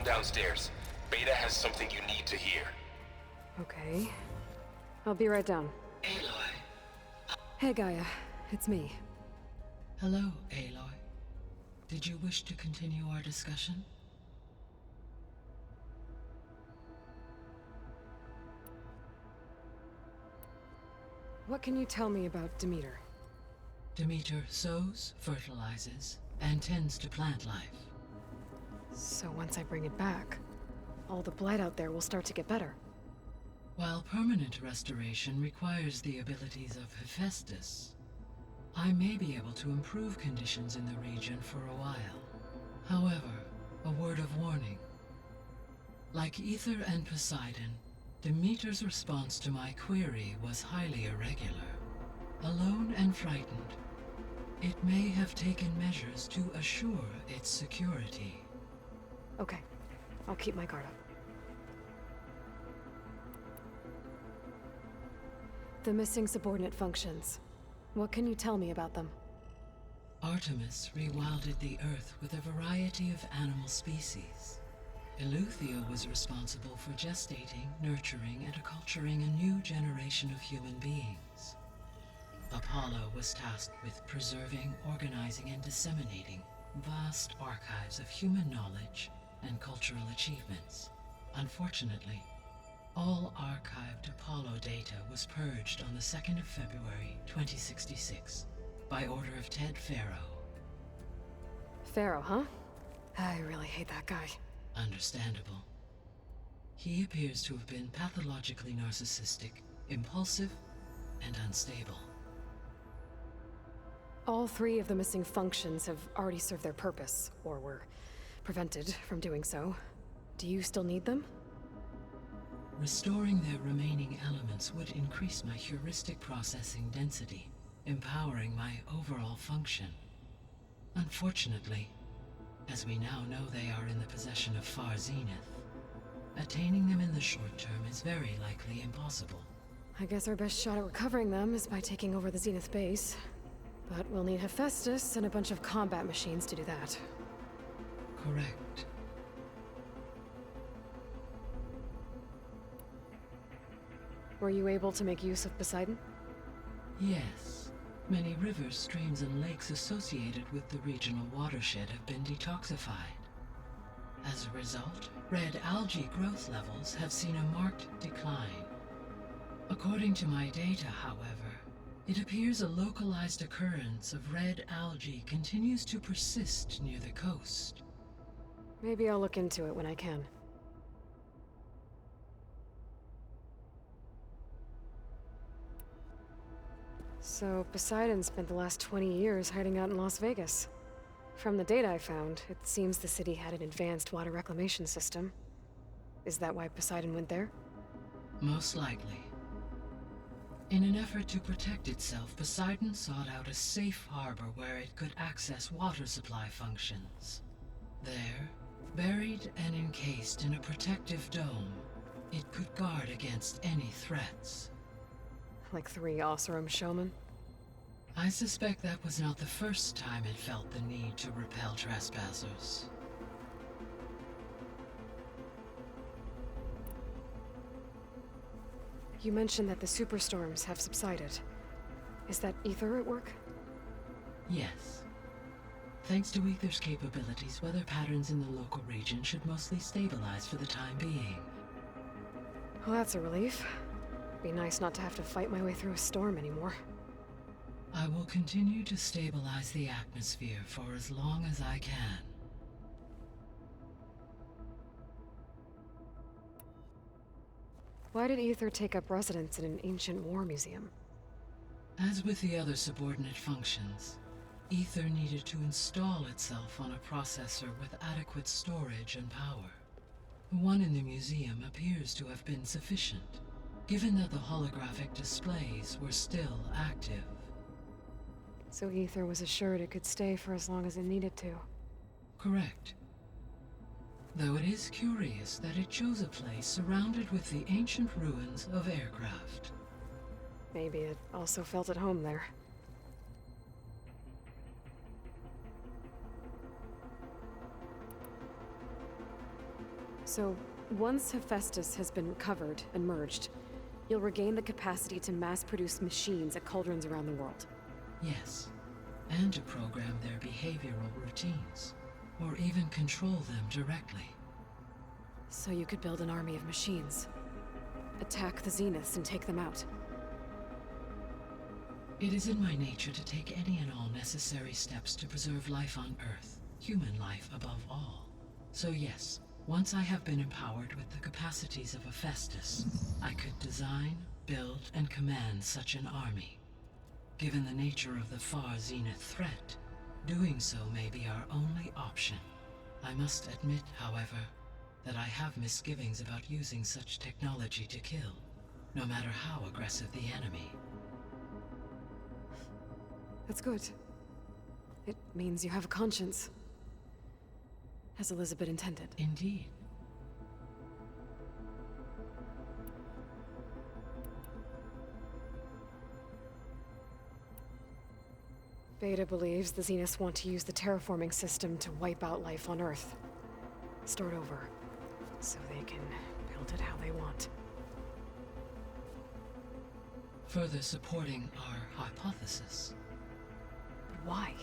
Come downstairs. Beta has something you need to hear. Okay. I'll be right down. Aloy. Hey, Gaia. It's me. Hello, Aloy. Did you wish to continue our discussion? What can you tell me about Demeter? Demeter sows, fertilizes, and tends to plant life. So once I bring it back, all the blight out there will start to get better. While permanent restoration requires the abilities of Hephaestus, I may be able to improve conditions in the region for a while. However, a word of warning. Like Ether and Poseidon, Demeter's response to my query was highly irregular. Alone and frightened, it may have taken measures to assure its security. Okay. I'll keep my guard up. The missing subordinate functions. What can you tell me about them? Artemis rewilded the Earth with a variety of animal species. Eleuthia was responsible for gestating, nurturing, and acculturating a new generation of human beings. Apollo was tasked with preserving, organizing, and disseminating vast archives of human knowledge and cultural achievements. Unfortunately, all archived Apollo data was purged on the 2nd of February, 2066, by order of Ted Faro. Pharaoh, huh? I really hate that guy. Understandable. He appears to have been pathologically narcissistic, impulsive, and unstable. All three of the missing functions have already served their purpose, or were prevented from doing so. Do you still need them? Restoring their remaining elements would increase my heuristic processing density, empowering my overall function. Unfortunately, as we now know they are in the possession of Far Zenith, attaining them in the short term is very likely impossible. I guess our best shot at recovering them is by taking over the Zenith base. But we'll need Hephaestus and a bunch of combat machines to do that. Correct. Were you able to make use of Poseidon? Yes. Many rivers, streams, and lakes associated with the regional watershed have been detoxified. As a result, red algae growth levels have seen a marked decline. According to my data, however, it appears a localized occurrence of red algae continues to persist near the coast. Maybe I'll look into it when I can. So, Poseidon spent the last 20 years hiding out in Las Vegas. From the data I found, it seems the city had an advanced water reclamation system. Is that why Poseidon went there? Most likely. In an effort to protect itself, Poseidon sought out a safe harbor where it could access water supply functions. There, buried and encased in a protective dome, it could guard against any threats. Like 3 Oseram showmen? I suspect that was not the first time it felt the need to repel trespassers. You mentioned that the superstorms have subsided. Is that Ether at work? Yes. Thanks to Ether's capabilities, weather patterns in the local region should mostly stabilize for the time being. Well, that's a relief. Be nice not to have to fight my way through a storm anymore. I will continue to stabilize the atmosphere for as long as I can. Why did Ether take up residence in an ancient war museum? As with the other subordinate functions, Ether needed to install itself on a processor with adequate storage and power. The one in the museum appears to have been sufficient, given that the holographic displays were still active. So Ether was assured it could stay for as long as it needed to. Correct. Though it is curious that it chose a place surrounded with the ancient ruins of aircraft. Maybe it also felt at home there. So, once Hephaestus has been recovered and merged, you'll regain the capacity to mass-produce machines at cauldrons around the world. Yes, and to program their behavioral routines, or even control them directly. So you could build an army of machines. Attack the Zeniths and take them out. It is in my nature to take any and all necessary steps to preserve life on Earth, human life above all. So yes, once I have been empowered with the capacities of Hephaestus, I could design, build, and command such an army. Given the nature of the far Zenith threat, doing so may be our only option. I must admit, however, that I have misgivings about using such technology to kill, no matter how aggressive the enemy. That's good. It means you have a conscience. As Elizabeth intended. Indeed. Beta believes the Zeniths want to use the terraforming system to wipe out life on Earth. Start over, so they can build it how they want. Further supporting our hypothesis. But why?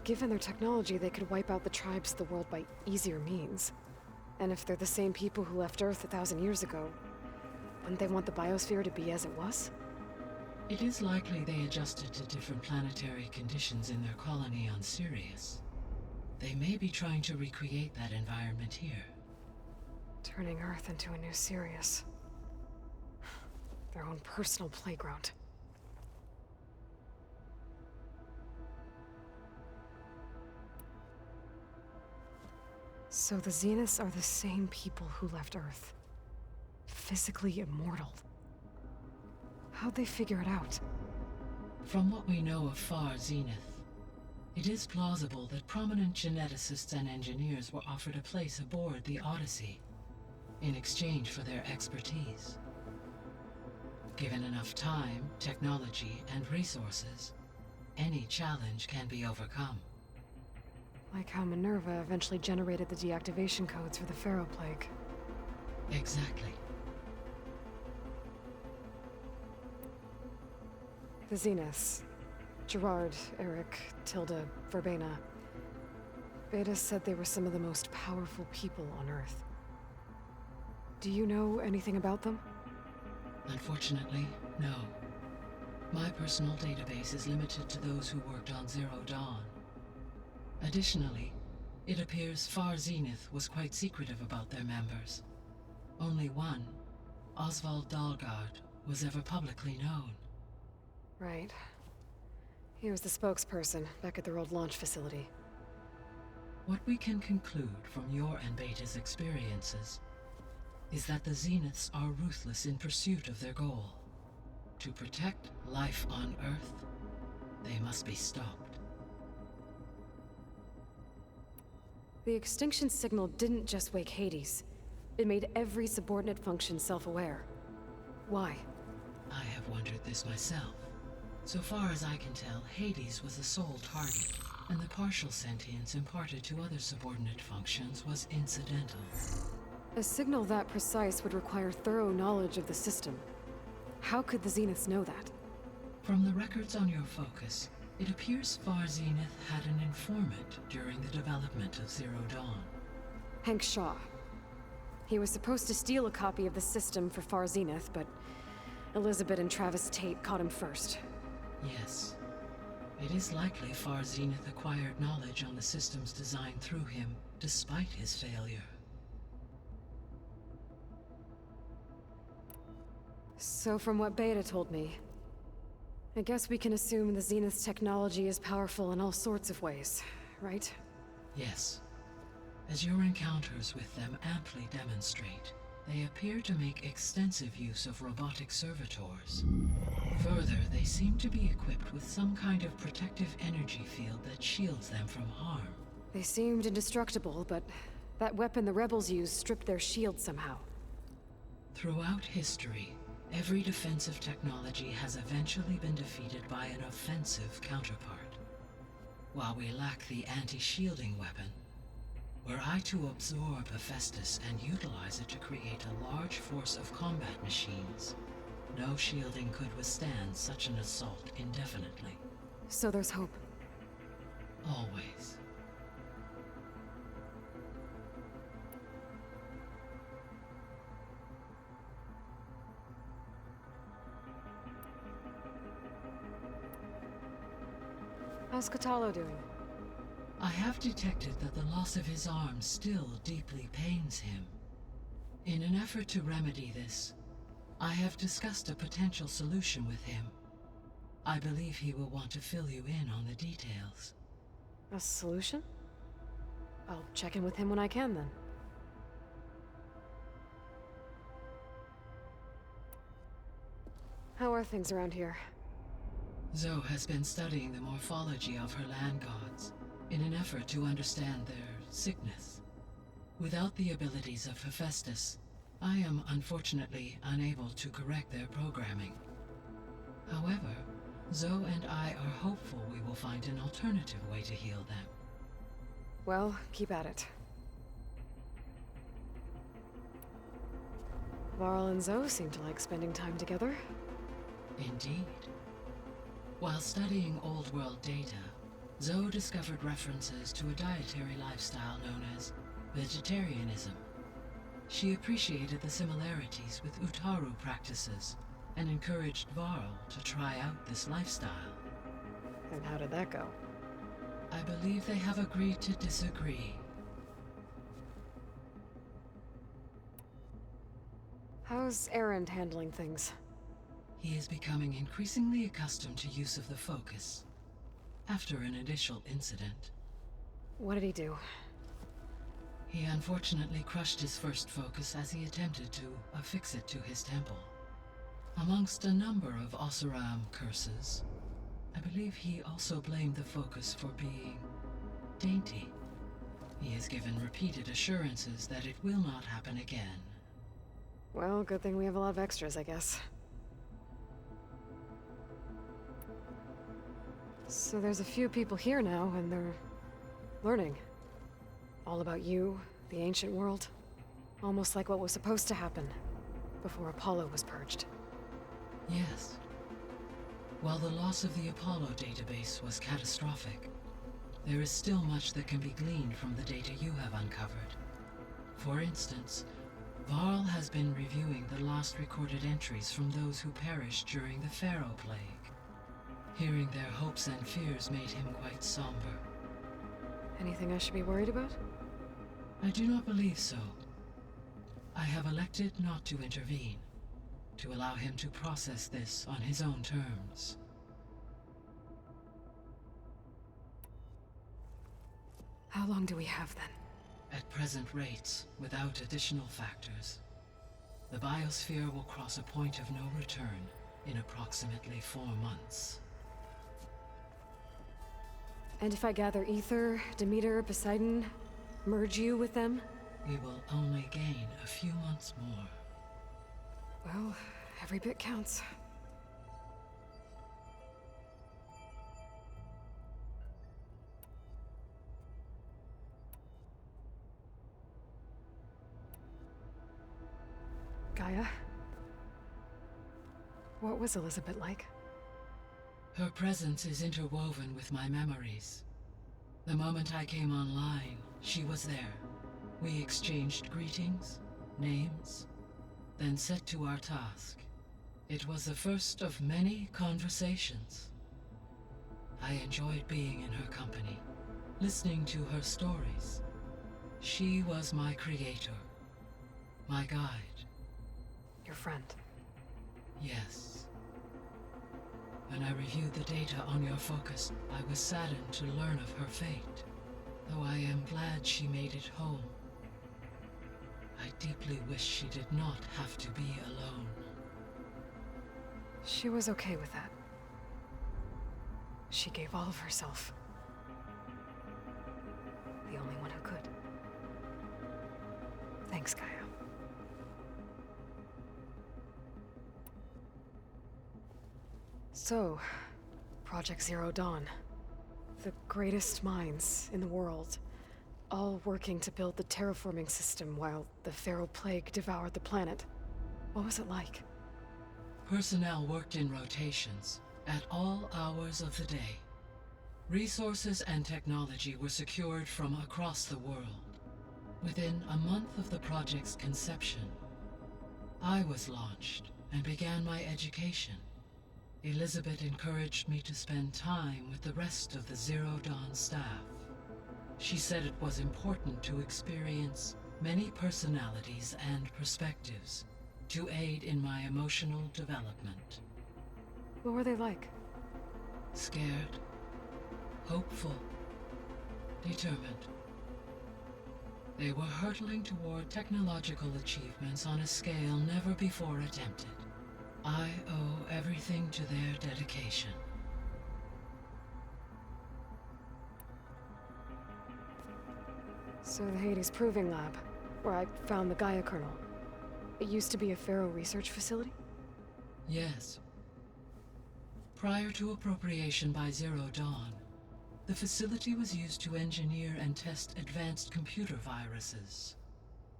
Given their technology, they could wipe out the tribes of the world by easier means. And if they're the same people who left Earth 1,000 years ago, wouldn't they want the biosphere to be as it was? It is likely they adjusted to different planetary conditions in their colony on Sirius. They may be trying to recreate that environment here. Turning Earth into a new Sirius. Their own personal playground. So the Zeniths are the same people who left Earth. Physically immortal. How'd they figure it out? From what we know of far Zenith, it is plausible that prominent geneticists and engineers were offered a place aboard the Odyssey in exchange for their expertise. Given enough time, technology, and resources, any challenge can be overcome. Like how Minerva eventually generated the deactivation codes for the Pharaoh Plague. Exactly. The Zeniths. Gerard, Eric, Tilda, Verbena. Beta said they were some of the most powerful people on Earth. Do you know anything about them? Unfortunately, no. My personal database is limited to those who worked on Zero Dawn. Additionally, it appears Far Zenith was quite secretive about their members. Only one, Oswald Dahlgard, was ever publicly known. Right. He was the spokesperson back at their old launch facility. What we can conclude from your and Beta's experiences is that the Zeniths are ruthless in pursuit of their goal. To protect life on Earth, they must be stopped. The extinction signal didn't just wake Hades. It made every subordinate function self-aware. Why? I have wondered this myself. So far as I can tell, Hades was the sole target, and the partial sentience imparted to other subordinate functions was incidental. A signal that precise would require thorough knowledge of the system. How could the Zeniths know that? From the records on your focus, it appears Far Zenith had an informant during the development of Zero Dawn. Hank Shaw. He was supposed to steal a copy of the system for Far Zenith, but Elizabeth and Travis Tate caught him first. Yes. It is likely Far Zenith acquired knowledge on the system's design through him, despite his failure. So from what Beta told me, I guess we can assume the Zenith's technology is powerful in all sorts of ways, right? Yes. As your encounters with them amply demonstrate, they appear to make extensive use of robotic servitors. Further, they seem to be equipped with some kind of protective energy field that shields them from harm. They seemed indestructible, but that weapon the rebels used stripped their shield somehow. Throughout history, every defensive technology has eventually been defeated by an offensive counterpart. While we lack the anti-shielding weapon, Were I to absorb Hephaestus and utilize it to create a large force of combat machines, no shielding could withstand such an assault indefinitely. So there's hope. Always. How's Katalo doing? I have detected that the loss of his arm still deeply pains him. In an effort to remedy this, I have discussed a potential solution with him. I believe he will want to fill you in on the details. A solution? I'll check in with him when I can, then. How are things around here? Zoe has been studying the morphology of her land gods in an effort to understand their sickness. Without the abilities of Hephaestus, I am unfortunately unable to correct their programming. However, Zoe and I are hopeful we will find an alternative way to heal them. Well, keep at it. Varl and Zoe seem to like spending time together. Indeed. While studying Old World data, Zoe discovered references to a dietary lifestyle known as vegetarianism. She appreciated the similarities with Utaru practices and encouraged Varl to try out this lifestyle. And how did that go? I believe they have agreed to disagree. How's Erend handling things? He is becoming increasingly accustomed to use of the focus, after an initial incident. What did he do? He unfortunately crushed his first focus as he attempted to affix it to his temple. Amongst a number of Oseram curses, I believe he also blamed the focus for being dainty. He has given repeated assurances that it will not happen again. Well, good thing we have a lot of extras, I guess. So there's a few people here now, and they're learning. All about you, the ancient world. Almost like what was supposed to happen before Apollo was purged. Yes. While the loss of the Apollo database was catastrophic, there is still much that can be gleaned from the data you have uncovered. For instance, Varl has been reviewing the last recorded entries from those who perished during the Pharaoh Plague. Hearing their hopes and fears made him quite somber. Anything I should be worried about? I do not believe so. I have elected not to intervene, to allow him to process this on his own terms. How long do we have, then? At present rates, without additional factors, the biosphere will cross a point of no return in approximately 4 months. And if I gather Ether, Demeter, Poseidon, merge you with them? We will only gain a few months more. Well, every bit counts. Gaia? What was Elizabeth like? Her presence is interwoven with my memories. The moment I came online, she was there. We exchanged greetings, names, then set to our task. It was the first of many conversations. I enjoyed being in her company, listening to her stories. She was my creator, my guide. Your friend. Yes. When I reviewed the data on your focus, I was saddened to learn of her fate, though I am glad she made it home. I deeply wish she did not have to be alone. She was okay with that. She gave all of herself. The only one who could. Thanks, Gaia. So, Project Zero Dawn. The greatest minds in the world. all working to build the terraforming system while the Pharaoh Plague devoured the planet. What was it like? Personnel worked in rotations, at all hours of the day. Resources and technology were secured from across the world. Within a month of the project's conception, I was launched and began my education. Elizabeth encouraged me to spend time with the rest of the Zero Dawn staff. She said it was important to experience many personalities and perspectives to aid in my emotional development. What were they like? Scared, hopeful, determined. They were hurtling toward technological achievements on a scale never before attempted. I owe everything to their dedication. So the Hades Proving Lab, where I found the Gaia kernel. It used to be a Pharaoh research facility? Yes. Prior to appropriation by Zero Dawn, the facility was used to engineer and test advanced computer viruses.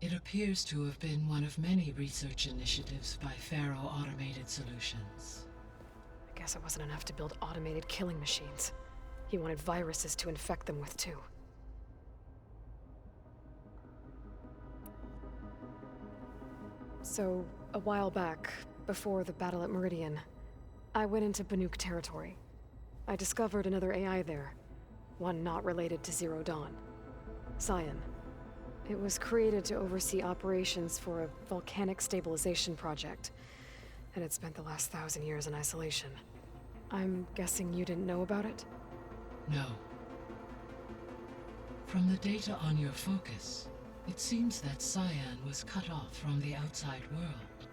It appears to have been one of many research initiatives by Pharaoh Automated Solutions. I guess it wasn't enough to build automated killing machines. He wanted viruses to infect them with, too. So, a while back, before the battle at Meridian, I went into Banuk territory. I discovered another AI there, one not related to Zero Dawn. Cyan. It was created to oversee operations for a volcanic stabilization project, and it spent the last 1,000 years in isolation. I'm guessing you didn't know about it? No. From the data on your focus, it seems that Cyan was cut off from the outside world,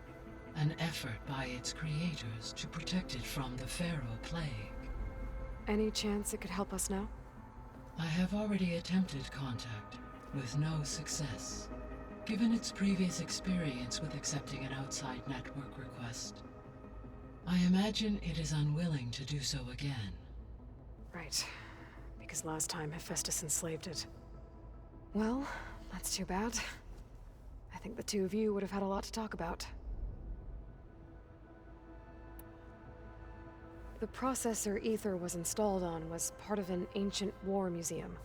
an effort by its creators to protect it from the Pharaoh Plague. Any chance it could help us now? I have already attempted contact, with no success. Given its previous experience with accepting an outside network request, I imagine it is unwilling to do so again. Right. Because last time Hephaestus enslaved it. Well, that's too bad. I think the two of you would have had a lot to talk about. The processor Ether was installed on was part of an ancient war museum.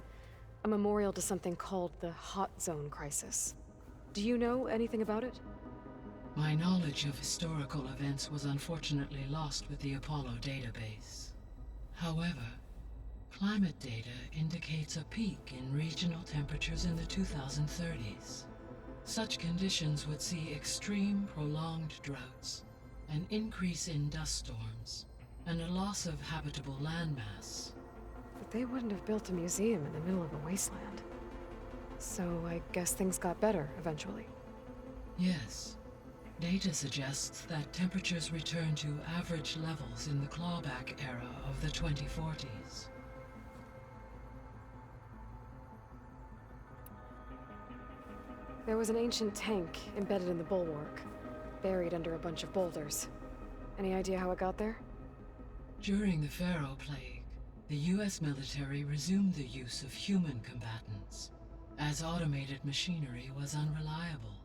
A memorial to something called the Hot Zone Crisis. Do you know anything about it? My knowledge of historical events was unfortunately lost with the Apollo database. However, climate data indicates a peak in regional temperatures in the 2030s. Such conditions would see extreme, prolonged droughts, an increase in dust storms, and a loss of habitable landmass. But they wouldn't have built a museum in the middle of a wasteland. So I guess things got better eventually. Yes. Data suggests that temperatures return to average levels in the clawback era of the 2040s. There was an ancient tank embedded in the bulwark, buried under a bunch of boulders. Any idea how it got there? During the Pharaoh Plague, the US military resumed the use of human combatants, as automated machinery was unreliable.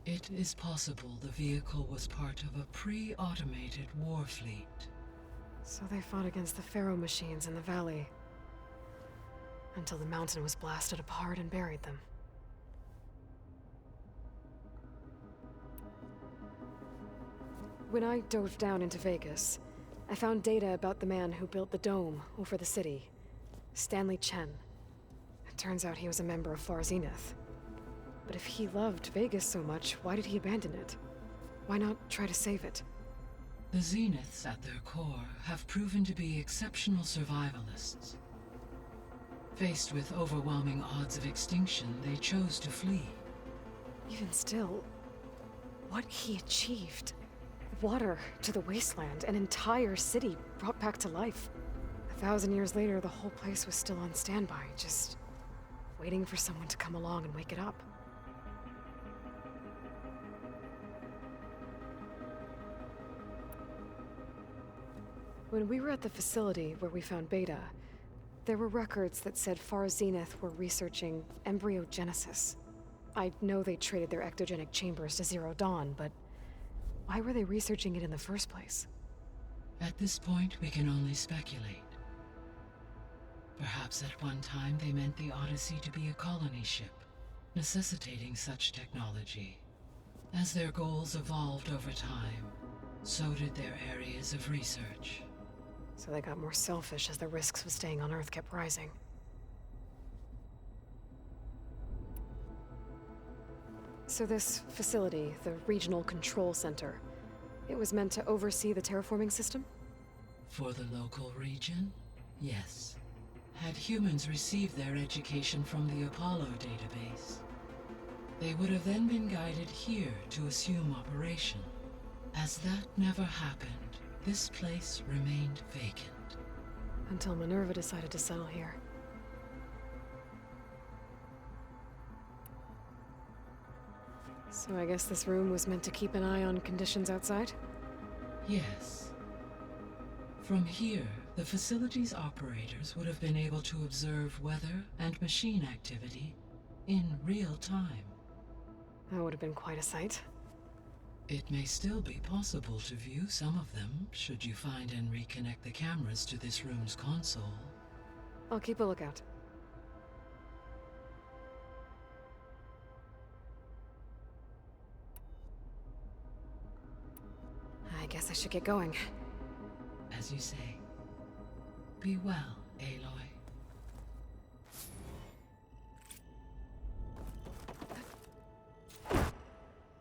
It is possible the vehicle was part of a pre-automated war fleet. So they fought against the Pharaoh machines in the valley, until the mountain was blasted apart and buried them. When I dove down into Vegas, I found data about the man who built the dome over the city, Stanley Chen. It turns out he was a member of Far Zenith. But if he loved Vegas so much, why did he abandon it? Why not try to save it? The Zeniths at their core have proven to be exceptional survivalists. Faced with overwhelming odds of extinction, they chose to flee. Even still, what he achieved. Water to the wasteland, an entire city brought back to life. 1,000 years later, the whole place was still on standby, just waiting for someone to come along and wake it up. When we were at the facility where we found Beta, There were records that said Far Zenith were researching embryogenesis. I know they traded their ectogenic chambers to Zero Dawn, but why were they researching it in the first place? At this point, we can only speculate. Perhaps at one time they meant the Odyssey to be a colony ship, necessitating such technology. As their goals evolved over time, so did their areas of research. So they got more selfish as the risks of staying on Earth kept rising. So this facility, the Regional Control Center, it was meant to oversee the terraforming system? For the local region, yes. Had humans received their education from the Apollo database, they would have then been guided here to assume operation. As that never happened, this place remained vacant. Until Minerva decided to settle here. So I guess this room was meant to keep an eye on conditions outside? Yes. From here, the facility's operators would have been able to observe weather and machine activity in real time. That would have been quite a sight. It may still be possible to view some of them, should you find and reconnect the cameras to this room's console. I'll keep a lookout. I guess I should get going. As you say. Be well, Aloy.